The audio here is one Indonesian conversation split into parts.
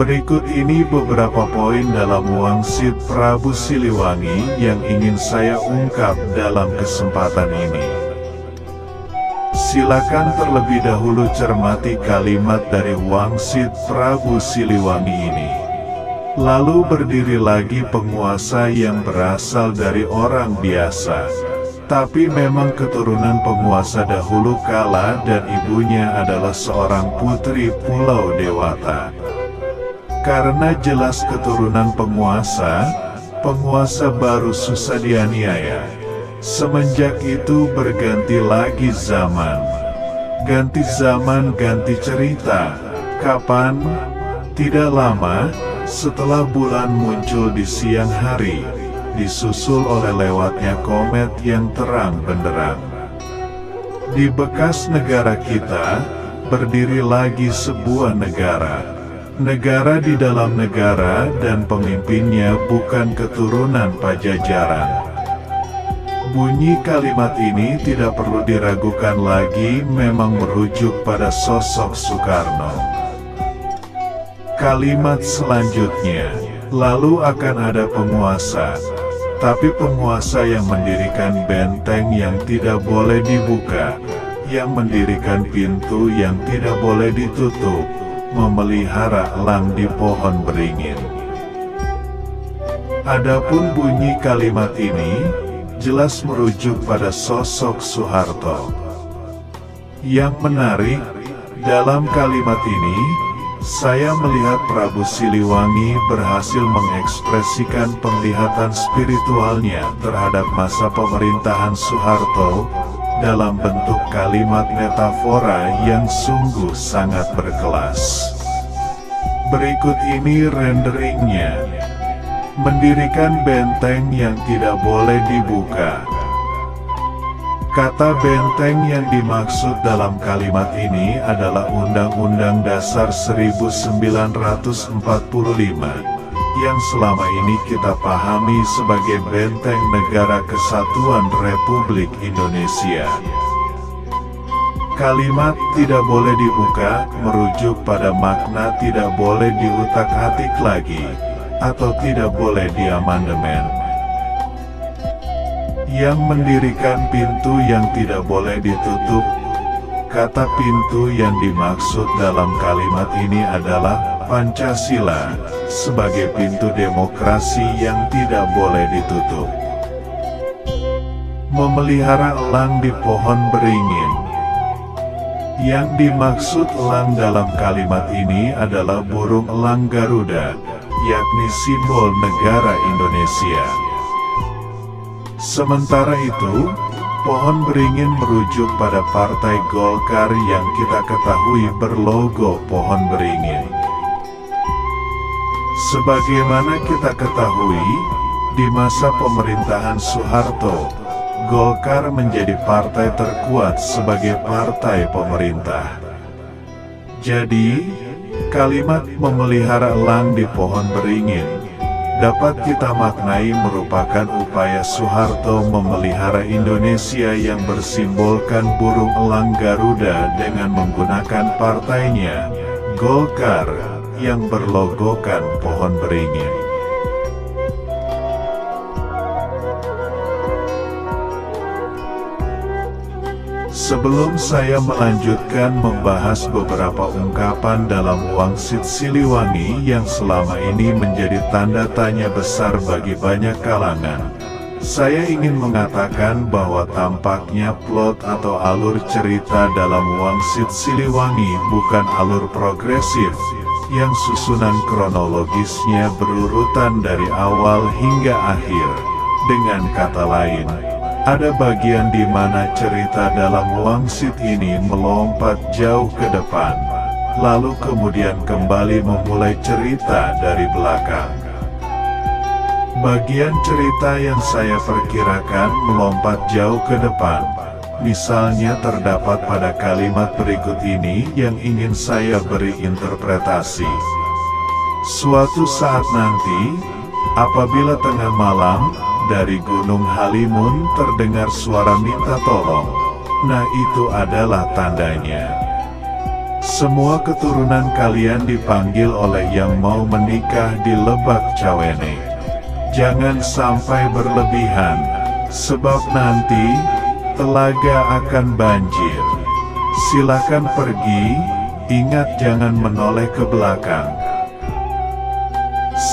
Berikut ini beberapa poin dalam Wangsit Prabu Siliwangi yang ingin saya ungkap dalam kesempatan ini. Silakan terlebih dahulu cermati kalimat dari Wangsit Prabu Siliwangi ini. Lalu berdiri lagi penguasa yang berasal dari orang biasa, tapi memang keturunan penguasa dahulu kala dan ibunya adalah seorang putri Pulau Dewata. Karena jelas keturunan penguasa baru susah dianiaya. Semenjak itu berganti lagi zaman. Ganti zaman, ganti cerita. Kapan? Tidak lama, setelah bulan muncul di siang hari, disusul oleh lewatnya komet yang terang benderang. Di bekas negara kita, berdiri lagi sebuah negara. Negara di dalam negara dan pemimpinnya bukan keturunan Pajajaran. Bunyi kalimat ini tidak perlu diragukan lagi, memang merujuk pada sosok Soekarno. Kalimat selanjutnya, lalu akan ada penguasa, tapi penguasa yang mendirikan benteng yang tidak boleh dibuka, yang mendirikan pintu yang tidak boleh ditutup, memelihara elang di pohon beringin. Adapun bunyi kalimat ini jelas merujuk pada sosok Soeharto. Yang menarik, dalam kalimat ini saya melihat Prabu Siliwangi berhasil mengekspresikan penglihatan spiritualnya terhadap masa pemerintahan Soeharto dalam bentuk kalimat metafora yang sungguh sangat berkelas. Berikut ini renderingnya. Mendirikan benteng yang tidak boleh dibuka. Kata benteng yang dimaksud dalam kalimat ini adalah Undang-Undang Dasar 1945, yang selama ini kita pahami sebagai benteng Negara Kesatuan Republik Indonesia. Kalimat tidak boleh dibuka merujuk pada makna tidak boleh diutak-atik lagi, atau tidak boleh diamandemen. Yang mendirikan pintu yang tidak boleh ditutup. Kata pintu yang dimaksud dalam kalimat ini adalah Pancasila, sebagai pintu demokrasi yang tidak boleh ditutup. Memelihara elang di pohon beringin. Yang dimaksud elang dalam kalimat ini adalah burung elang Garuda, yakni simbol negara Indonesia. Sementara itu, pohon beringin merujuk pada Partai Golkar yang kita ketahui berlogo pohon beringin. Sebagaimana kita ketahui, di masa pemerintahan Soeharto, Golkar menjadi partai terkuat sebagai partai pemerintah. Jadi, kalimat memelihara elang di pohon beringin dapat kita maknai merupakan upaya Soeharto memelihara Indonesia yang bersimbolkan burung elang Garuda dengan menggunakan partainya, Golkar, yang berlogokan pohon beringin. Sebelum saya melanjutkan membahas beberapa ungkapan dalam Wangsit Siliwangi yang selama ini menjadi tanda tanya besar bagi banyak kalangan, saya ingin mengatakan bahwa tampaknya plot atau alur cerita dalam Wangsit Siliwangi bukan alur progresif, yang susunan kronologisnya berurutan dari awal hingga akhir. Dengan kata lain, ada bagian di mana cerita dalam Wangsit ini melompat jauh ke depan, lalu kemudian kembali memulai cerita dari belakang. Bagian cerita yang saya perkirakan melompat jauh ke depan, misalnya terdapat pada kalimat berikut ini yang ingin saya beri interpretasi. Suatu saat nanti, apabila tengah malam, dari Gunung Halimun terdengar suara minta tolong. Nah, itu adalah tandanya. Semua keturunan kalian dipanggil oleh yang mau menikah di Lebak Cawene. Jangan sampai berlebihan, sebab nanti telaga akan banjir. Silakan pergi, ingat jangan menoleh ke belakang.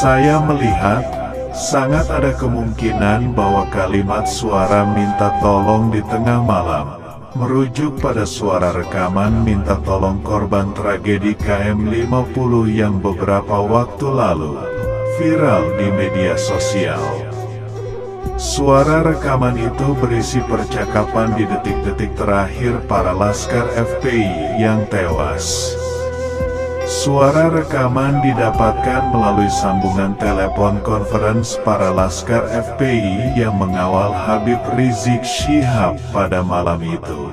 Saya melihat, sangat ada kemungkinan bahwa kalimat suara minta tolong di tengah malam merujuk pada suara rekaman minta tolong korban tragedi KM50 yang beberapa waktu lalu viral di media sosial. Suara rekaman itu berisi percakapan di detik-detik terakhir para laskar FPI yang tewas. Suara rekaman didapatkan melalui sambungan telepon conference para laskar FPI yang mengawal Habib Rizik Syihab pada malam itu.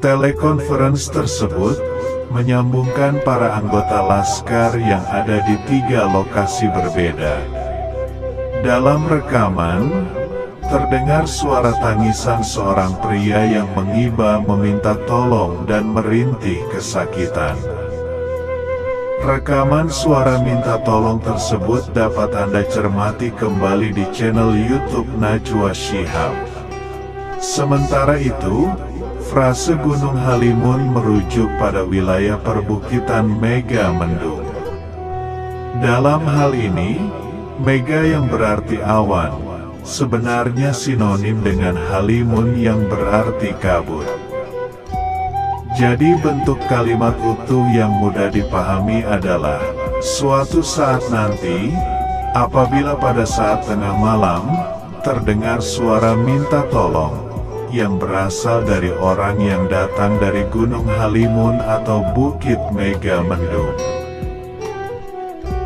Telekonferensi tersebut menyambungkan para anggota laskar yang ada di 3 lokasi berbeda. Dalam rekaman, terdengar suara tangisan seorang pria yang mengiba meminta tolong dan merintih kesakitan. Rekaman suara minta tolong tersebut dapat Anda cermati kembali di channel YouTube Najwa Shihab. Sementara itu, frase Gunung Halimun merujuk pada wilayah perbukitan Mega Mendung. Dalam hal ini, Mega yang berarti awan, sebenarnya sinonim dengan Halimun yang berarti kabut. Jadi bentuk kalimat utuh yang mudah dipahami adalah, suatu saat nanti, apabila pada saat tengah malam, terdengar suara minta tolong, yang berasal dari orang yang datang dari Gunung Halimun atau Bukit Mega Mendung.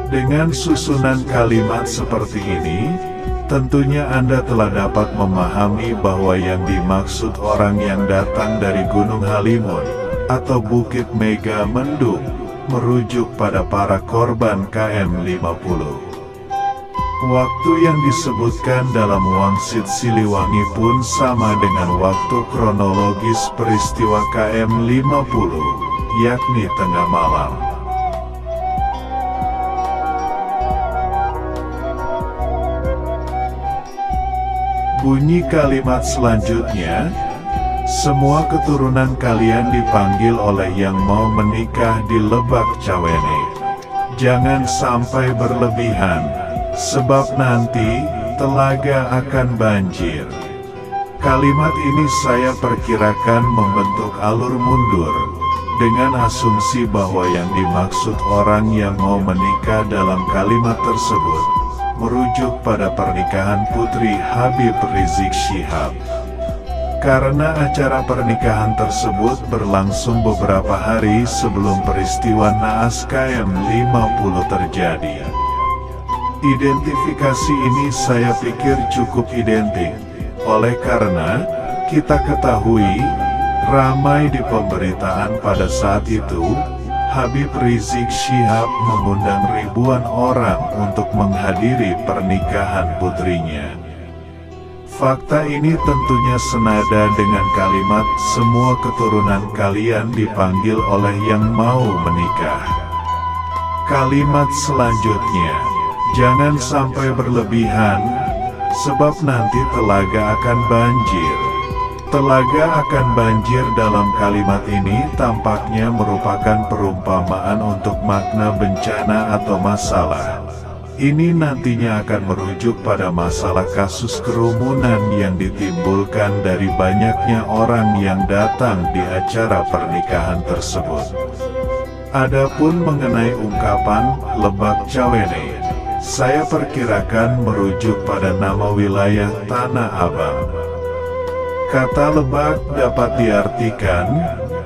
Dengan susunan kalimat seperti ini, tentunya Anda telah dapat memahami bahwa yang dimaksud orang yang datang dari Gunung Halimun atau Bukit Mega Mendung merujuk pada para korban KM50. Waktu yang disebutkan dalam Wangsit Siliwangi pun sama dengan waktu kronologis peristiwa KM50, yakni tengah malam. Bunyi kalimat selanjutnya, semua keturunan kalian dipanggil oleh yang mau menikah di Lebak Cawene. Jangan sampai berlebihan, sebab nanti telaga akan banjir. Kalimat ini saya perkirakan membentuk alur mundur, dengan asumsi bahwa yang dimaksud orang yang mau menikah dalam kalimat tersebut merujuk pada pernikahan putri Habib Rizik Syihab. Karena acara pernikahan tersebut berlangsung beberapa hari sebelum peristiwa naas KM50 terjadi. Identifikasi ini saya pikir cukup identik, oleh karena kita ketahui, ramai di pemberitaan pada saat itu, Habib Rizik Syihab mengundang ribuan orang untuk menghadiri pernikahan putrinya. Fakta ini tentunya senada dengan kalimat semua keturunan kalian dipanggil oleh yang mau menikah. Kalimat selanjutnya, jangan sampai berlebihan, sebab nanti telaga akan banjir. Telaga akan banjir dalam kalimat ini tampaknya merupakan perumpamaan untuk makna bencana atau masalah. Ini nantinya akan merujuk pada masalah kasus kerumunan yang ditimbulkan dari banyaknya orang yang datang di acara pernikahan tersebut. Adapun mengenai ungkapan Lebak Cawene, saya perkirakan merujuk pada nama wilayah Tanah Abang. Kata lebak dapat diartikan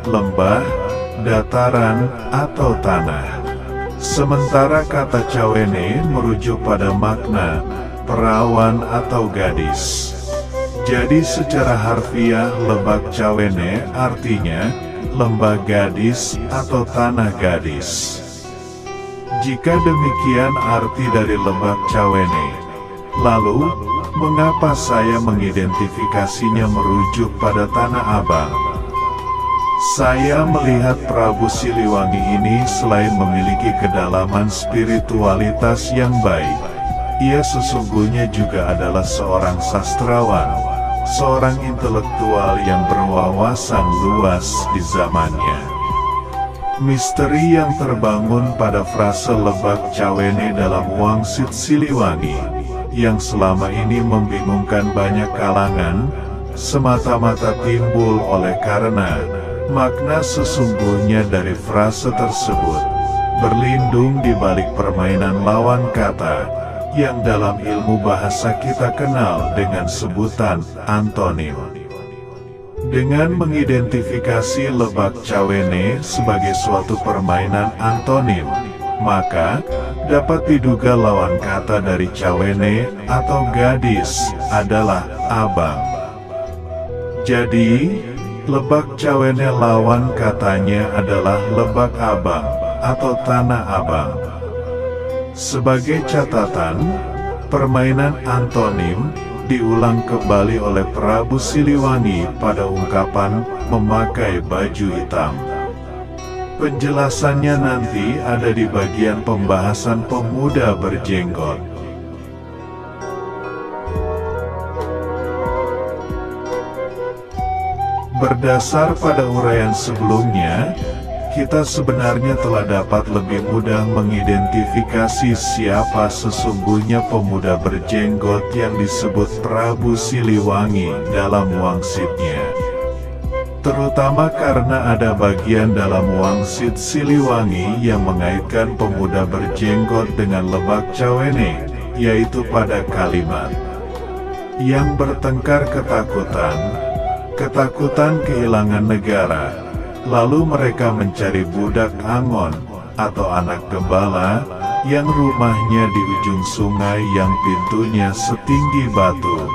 lembah, dataran, atau tanah. Sementara kata cawene merujuk pada makna perawan atau gadis. Jadi secara harfiah Lebak Cawene artinya lembah gadis atau tanah gadis. Jika demikian arti dari Lebak Cawene, lalu mengapa saya mengidentifikasinya merujuk pada Tanah Abang? Saya melihat Prabu Siliwangi ini selain memiliki kedalaman spiritualitas yang baik, ia sesungguhnya juga adalah seorang sastrawan, seorang intelektual yang berwawasan luas di zamannya. Misteri yang terbangun pada frase Lebak Cawene dalam Wangsit Siliwangi, yang selama ini membingungkan banyak kalangan, semata-mata timbul oleh karena makna sesungguhnya dari frase tersebut berlindung di balik permainan lawan kata yang dalam ilmu bahasa kita kenal dengan sebutan antonim. Dengan mengidentifikasi Lebak Cawene sebagai suatu permainan antonim, maka dapat diduga lawan kata dari Cawene atau gadis adalah abang. Jadi, Lebak Cawene lawan katanya adalah Lebak Abang atau Tanah Abang. Sebagai catatan, permainan antonim diulang kembali oleh Prabu Siliwangi pada ungkapan memakai baju hitam. Penjelasannya nanti ada di bagian pembahasan pemuda berjenggot. Berdasar pada uraian sebelumnya, kita sebenarnya telah dapat lebih mudah mengidentifikasi siapa sesungguhnya pemuda berjenggot yang disebut Prabu Siliwangi dalam wangsitnya. Terutama karena ada bagian dalam Wangsit Siliwangi yang mengaitkan pemuda berjenggot dengan Lebak Cawene, yaitu pada kalimat yang bertengkar ketakutan kehilangan negara, lalu mereka mencari budak Angon atau anak gembala yang rumahnya di ujung sungai yang pintunya setinggi batu,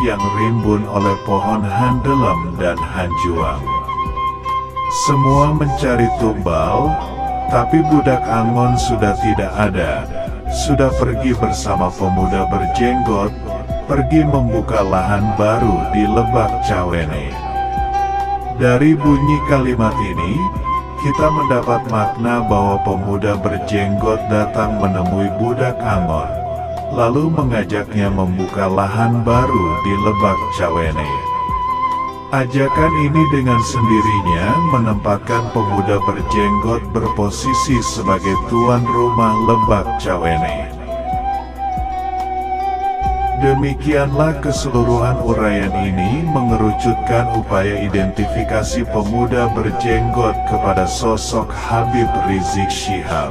yang rimbun oleh pohon handelem dan hanjuang. Semua mencari tumbal, tapi budak Angon sudah tidak ada, sudah pergi bersama pemuda berjenggot, pergi membuka lahan baru di Lebak Cawene. Dari bunyi kalimat ini, kita mendapat makna bahwa pemuda berjenggot datang menemui budak Angon, lalu mengajaknya membuka lahan baru di Lebak Cawene. Ajakan ini dengan sendirinya menempatkan pemuda berjenggot berposisi sebagai tuan rumah Lebak Cawene. Demikianlah keseluruhan uraian ini mengerucutkan upaya identifikasi pemuda berjenggot kepada sosok Habib Rizik Syihab.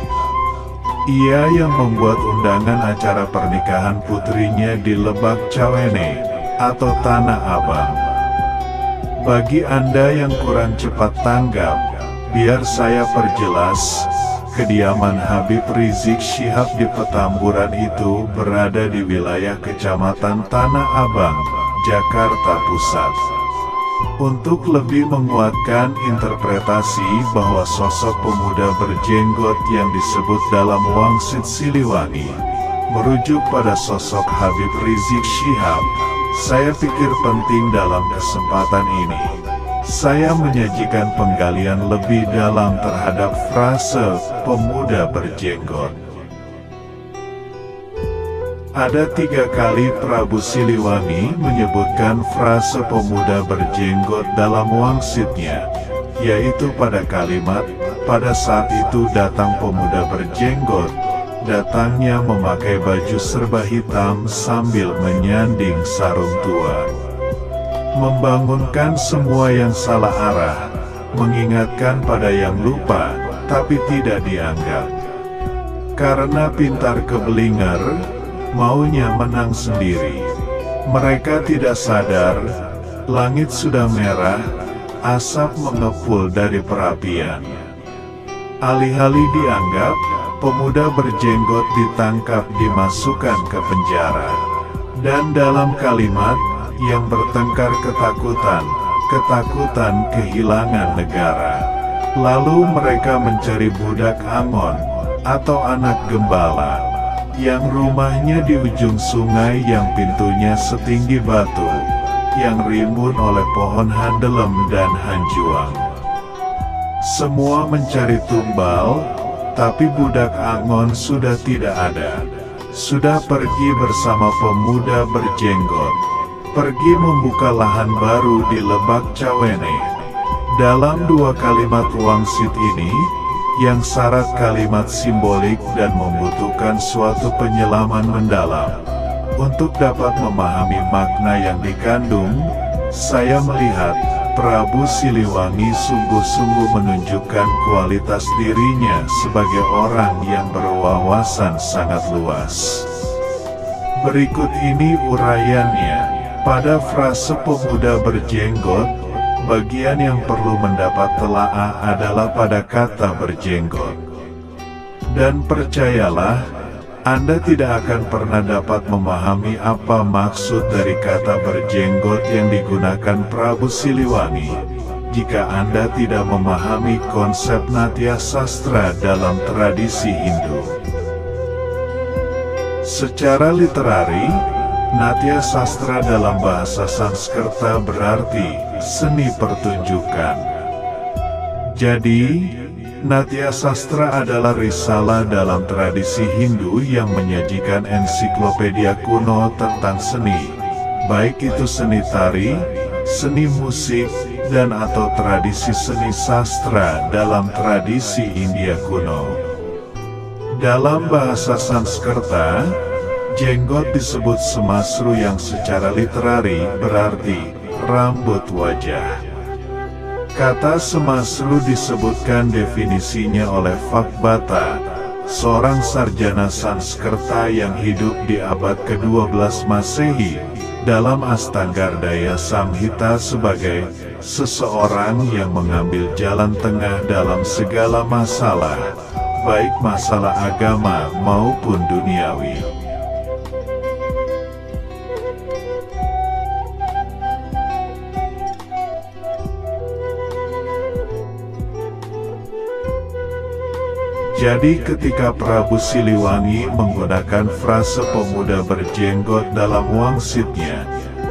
Ia yang membuat undangan acara pernikahan putrinya di Lebak Cawene atau Tanah Abang. Bagi Anda yang kurang cepat tanggap, biar saya perjelas. Kediaman Habib Rizik Syihab di Petamburan itu berada di wilayah Kecamatan Tanah Abang, Jakarta Pusat. Untuk lebih menguatkan interpretasi bahwa sosok pemuda berjenggot yang disebut dalam Wangsit Siliwangi merujuk pada sosok Habib Rizik Syihab, saya pikir penting dalam kesempatan ini saya menyajikan penggalian lebih dalam terhadap frase pemuda berjenggot. Ada 3 kali Prabu Siliwangi menyebutkan frase pemuda berjenggot dalam wangsitnya, yaitu pada kalimat, pada saat itu datang pemuda berjenggot, datangnya memakai baju serba hitam sambil menyanding sarung tua. Membangunkan semua yang salah arah, mengingatkan pada yang lupa, tapi tidak dianggap. Karena pintar keblinger, maunya menang sendiri. Mereka tidak sadar, langit sudah merah, asap mengepul dari perapian. Alih-alih dianggap, pemuda berjenggot ditangkap dimasukkan ke penjara. Dan dalam kalimat, yang bertengkar ketakutan kehilangan negara. Lalu mereka mencari budak Angon atau anak gembala yang rumahnya di ujung sungai yang pintunya setinggi batu, yang rimbun oleh pohon handelem dan hanjuang. Semua mencari tumbal, tapi budak Angon sudah tidak ada. Sudah pergi bersama pemuda berjenggot. Pergi membuka lahan baru di Lebak Cawene. Dalam dua kalimat wangsit ini, yang syarat kalimat simbolik dan membutuhkan suatu penyelaman mendalam. Untuk dapat memahami makna yang dikandung, saya melihat Prabu Siliwangi sungguh-sungguh menunjukkan kualitas dirinya sebagai orang yang berwawasan sangat luas. Berikut ini uraiannya. Pada frase pemuda berjenggot, bagian yang perlu mendapat telaah adalah pada kata berjenggot. Dan percayalah, Anda tidak akan pernah dapat memahami apa maksud dari kata berjenggot yang digunakan Prabu Siliwangi, jika Anda tidak memahami konsep Natya Sastra dalam tradisi Hindu. Secara literari, Natya Sastra dalam bahasa Sanskerta berarti seni pertunjukan. Jadi, Natya Sastra adalah risalah dalam tradisi Hindu yang menyajikan ensiklopedia kuno tentang seni, baik itu seni tari, seni musik, dan atau tradisi seni sastra dalam tradisi India kuno. Dalam bahasa Sanskerta, jenggot disebut semasru yang secara literari berarti rambut wajah. Kata semasru disebutkan definisinya oleh Fakbata, seorang sarjana Sanskerta yang hidup di abad ke-12 Masehi, dalam Astangardaya Samhita sebagai seseorang yang mengambil jalan tengah dalam segala masalah, baik masalah agama maupun duniawi. Jadi ketika Prabu Siliwangi menggunakan frase pemuda berjenggot dalam wangsitnya,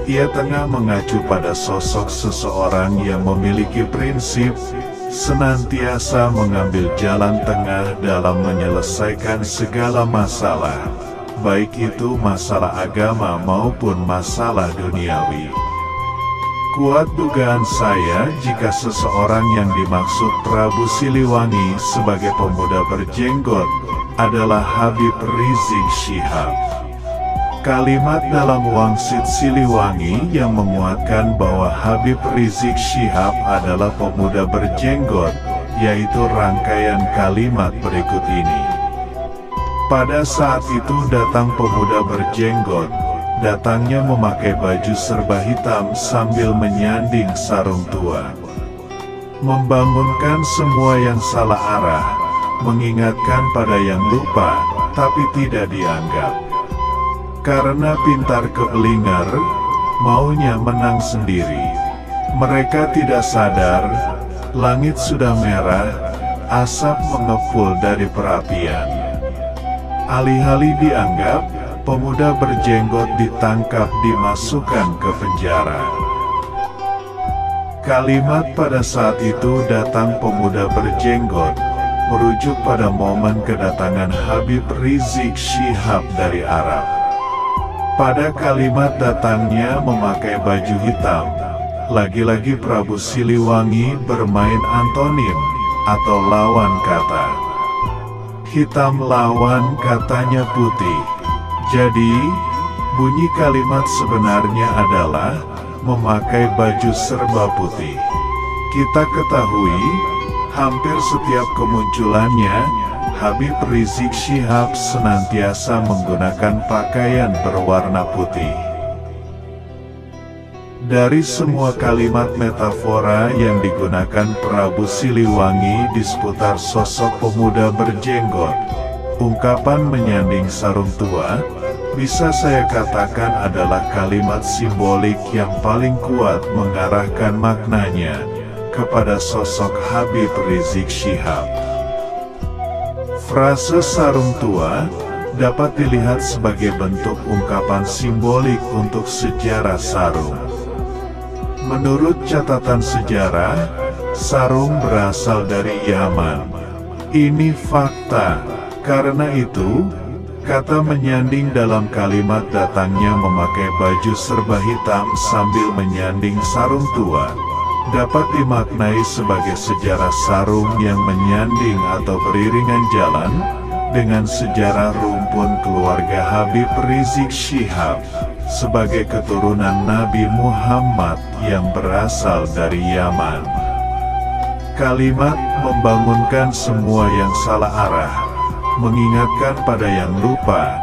ia tengah mengacu pada sosok seseorang yang memiliki prinsip, senantiasa mengambil jalan tengah dalam menyelesaikan segala masalah, baik itu masalah agama maupun masalah duniawi. Kuat dugaan saya jika seseorang yang dimaksud Prabu Siliwangi sebagai pemuda berjenggot adalah Habib Rizik Syihab. Kalimat dalam wangsit Siliwangi yang menguatkan bahwa Habib Rizik Syihab adalah pemuda berjenggot, yaitu rangkaian kalimat berikut ini. Pada saat itu datang pemuda berjenggot. Datangnya memakai baju serba hitam sambil menyanding sarung tua. Membangunkan semua yang salah arah, mengingatkan pada yang lupa, tapi tidak dianggap. Karena pintar keblinger, maunya menang sendiri. Mereka tidak sadar, langit sudah merah, asap mengepul dari perapian. Alih-alih dianggap, pemuda berjenggot ditangkap dimasukkan ke penjara. Kalimat pada saat itu datang pemuda berjenggot merujuk pada momen kedatangan Habib Rizik Syihab dari Arab. Pada kalimat datangnya memakai baju hitam, lagi-lagi Prabu Siliwangi bermain antonim atau lawan kata. Hitam lawan katanya putih. Jadi, bunyi kalimat sebenarnya adalah memakai baju serba putih. Kita ketahui, hampir setiap kemunculannya, Habib Rizik Syihab senantiasa menggunakan pakaian berwarna putih. Dari semua kalimat metafora yang digunakan Prabu Siliwangi di seputar sosok pemuda berjenggot, ungkapan menyanding sarung tua, bisa saya katakan adalah kalimat simbolik yang paling kuat mengarahkan maknanya kepada sosok Habib Rizik Syihab. Frase sarung tua dapat dilihat sebagai bentuk ungkapan simbolik untuk sejarah sarung. Menurut catatan sejarah, Sarung berasal dari Yaman. Ini fakta. Karena itu, kata menyanding dalam kalimat datangnya memakai baju serba hitam sambil menyanding sarung tua dapat dimaknai sebagai sejarah sarung yang menyanding atau beriringan jalan dengan sejarah rumpun keluarga Habib Rizik Syihab sebagai keturunan Nabi Muhammad yang berasal dari Yaman. Kalimat membangunkan semua yang salah arah, mengingatkan pada yang lupa,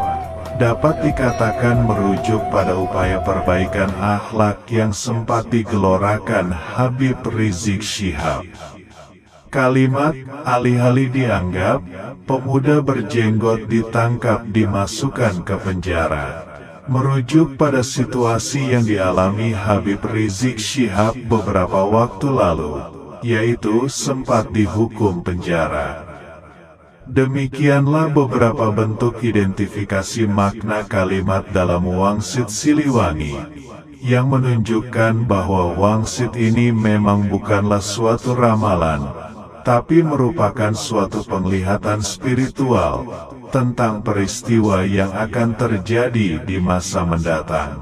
dapat dikatakan merujuk pada upaya perbaikan akhlak yang sempat digelorakan Habib Rizik Syihab. Kalimat alih-alih dianggap pemuda berjenggot ditangkap dimasukkan ke penjara, merujuk pada situasi yang dialami Habib Rizik Syihab beberapa waktu lalu, yaitu sempat dihukum penjara. Demikianlah beberapa bentuk identifikasi makna kalimat dalam Wangsit Siliwangi, yang menunjukkan bahwa wangsit ini memang bukanlah suatu ramalan, tapi merupakan suatu penglihatan spiritual tentang peristiwa yang akan terjadi di masa mendatang.